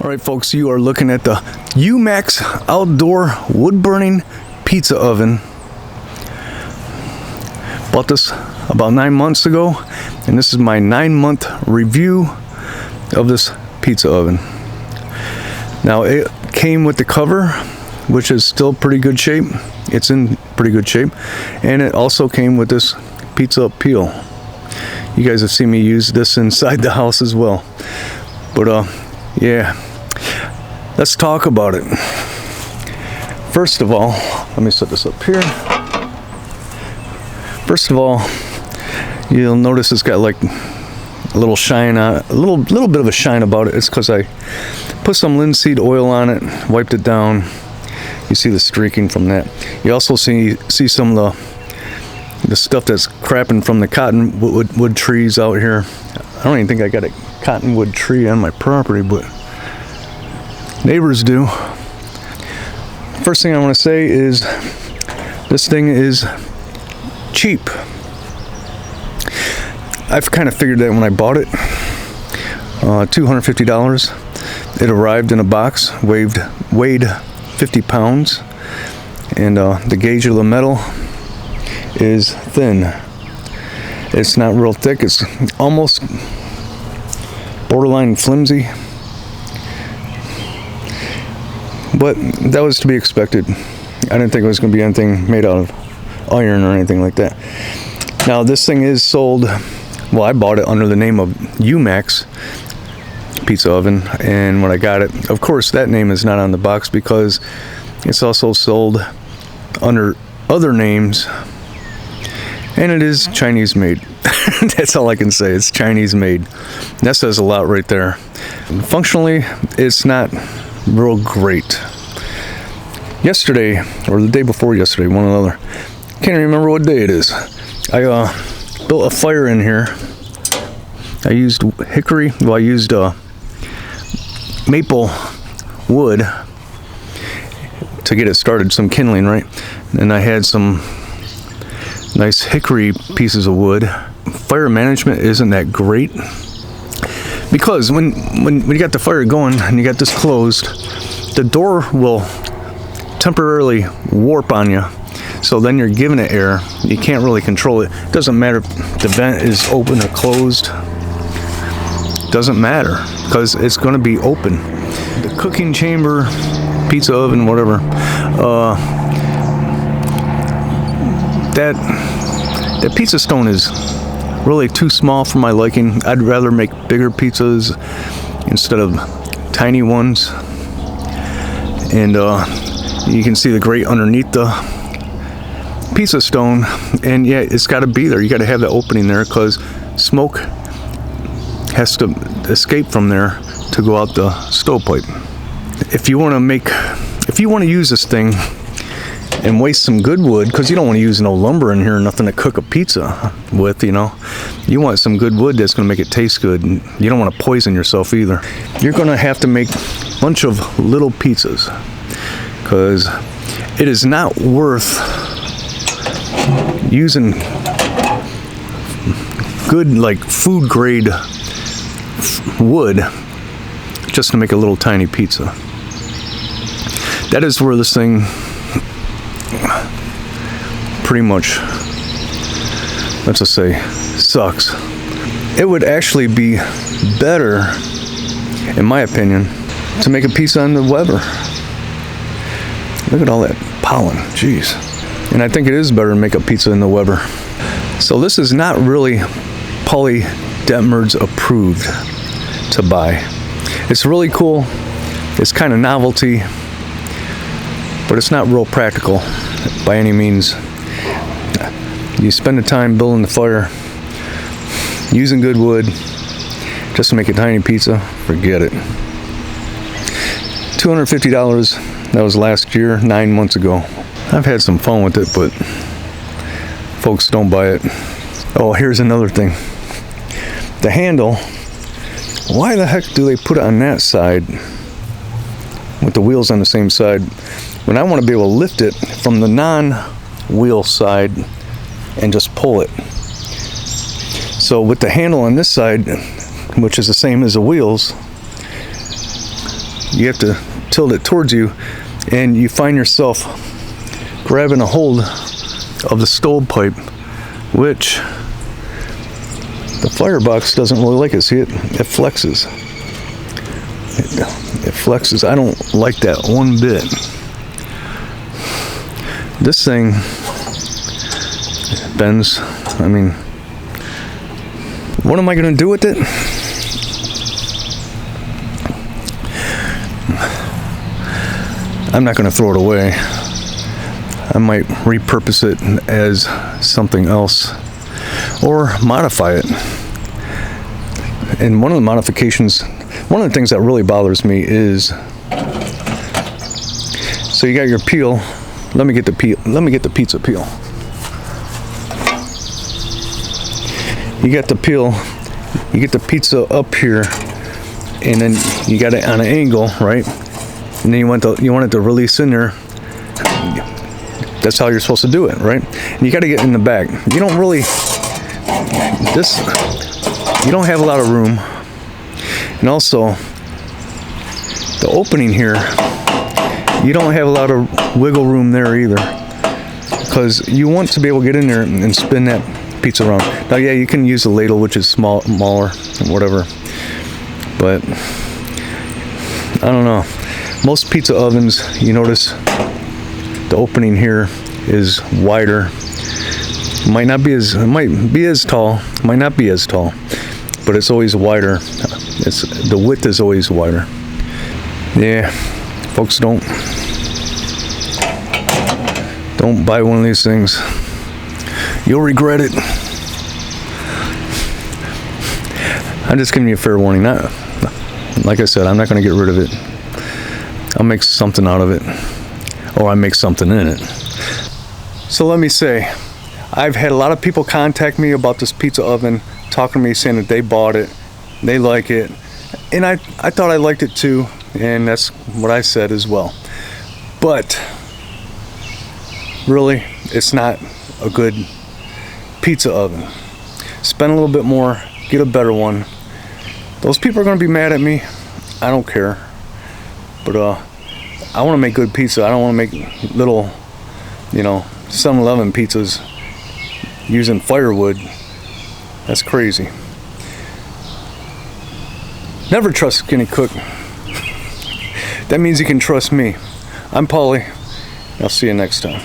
Alright folks, you are looking at the UMax outdoor wood burning pizza oven. Bought this about 9 months ago, and this is my 9-month review of this pizza oven. Now it came with the cover, which is still pretty good shape. It's in pretty good shape, and it also came with this pizza peel. You guys have seen me use this inside the house as well. But yeah, let's talk about it. First of all, let me set this up here. First of all, you'll notice it's got like a little shine on it, a little bit of a shine about it. It's because I put some linseed oil on it, wiped it down. You see the streaking from that. You also see some of the stuff that's crapping from the cottonwood trees out here. I don't even think I got a cottonwood tree on my property, but neighbors do. First thing I want to say is this thing is cheap. I've kind of figured that when I bought it. $250. It arrived in a box, weighed 50 pounds, and the gauge of the metal is thin. It's not real thick. It's almost borderline flimsy, but that was to be expected. I didn't think it was going to be anything made out of iron or anything like that. Now this thing is sold, well, I bought it under the name of UMax pizza oven, and when I got it, of course that name is not on the box because it's also sold under other names, and it is Chinese made. That's all I can say. It's Chinese made. That says a lot right there. Functionally, it's not real great. Yesterday, or the day before yesterday, one or the other, can't even remember what day it is, I built a fire in here. I used hickory, well, I used maple wood to get it started, some kindling, right? And I had some nice hickory pieces of wood. Fire management isn't that great because when you got the fire going and you got this closed, the door will temporarily warp on you. So then you're giving it air. You can't really control it. Doesn't matter if the vent is open or closed. Doesn't matter because it's going to be open. The cooking chamber, pizza oven, whatever, that pizza stone is really too small for my liking. I'd rather make bigger pizzas instead of tiny ones. And you can see the grate underneath the pizza stone, and yeah, it's got to be there. You got to have that opening there because smoke has to escape from there to go out the stovepipe. If you want to use this thing and waste some good wood, because you don't want to use no lumber in here, nothing to cook a pizza with, you know. You want some good wood that's going to make it taste good. And you don't want to poison yourself either. You're going to have to make a bunch of little pizzas because it is not worth using good, like, food grade wood just to make a little tiny pizza. That is where this thing pretty much, let's just say, sucks. It would actually be better, in my opinion, to make a pizza on the Weber. Look at all that pollen, jeez. And I think it is better to make a pizza in the Weber. So this is not really Pauly Detmerd's approved to buy. It's really cool. It's kind of novelty, but it's not real practical by any means. You spend the time building the fire, using good wood, just to make a tiny pizza, forget it. $250, that was last year, 9 months ago. I've had some fun with it, but folks don't buy it. Oh, here's another thing. The handle, why the heck do they put it on that side with the wheels on the same side when I want to be able to lift it from the non-wheel side and just pull it? So with the handle on this side, which is the same as the wheels, you have to tilt it towards you, and you find yourself grabbing a hold of the stovepipe, which the firebox doesn't really like it. See, it flexes. It flexes. I don't like that one bit. This thing bends. I mean, what am I going to do with it? I'm not going to throw it away. I might repurpose it as something else or modify it. And one of the modifications, one of the things that really bothers me is, so you got your peel. Let me get the pizza peel. You got the peel. You get the pizza up here, and then you got it on an angle, right? And then you want it to release in there. That's how you're supposed to do it, right? And you got to get in the back. You don't really, you don't have a lot of room. And also, the opening here, you don't have a lot of wiggle room there either. Because you want to be able to get in there and spin that pizza around. Now, yeah, you can use a ladle, which is smaller, whatever. But, I don't know. Most pizza ovens, you notice the opening here is wider. It might be as tall, might not be as tall, but it's always wider. The width is always wider. Yeah, folks, don't buy one of these things. You'll regret it. I'm just giving you a fair warning. Like I said, I'm not going to get rid of it. I'll make something out of it, or I make something in it. So let me say, I've had a lot of people contact me about this pizza oven, talking to me saying that they bought it, they like it, and I thought I liked it too, and that's what I said as well. But really, it's not a good pizza oven. Spend a little bit more, get a better one. Those people are going to be mad at me. I don't care. But I want to make good pizza. I don't want to make little, 7-Eleven pizzas using firewood. That's crazy. Never trust Skinny Cook. That means you can trust me. I'm Paulie. I'll see you next time.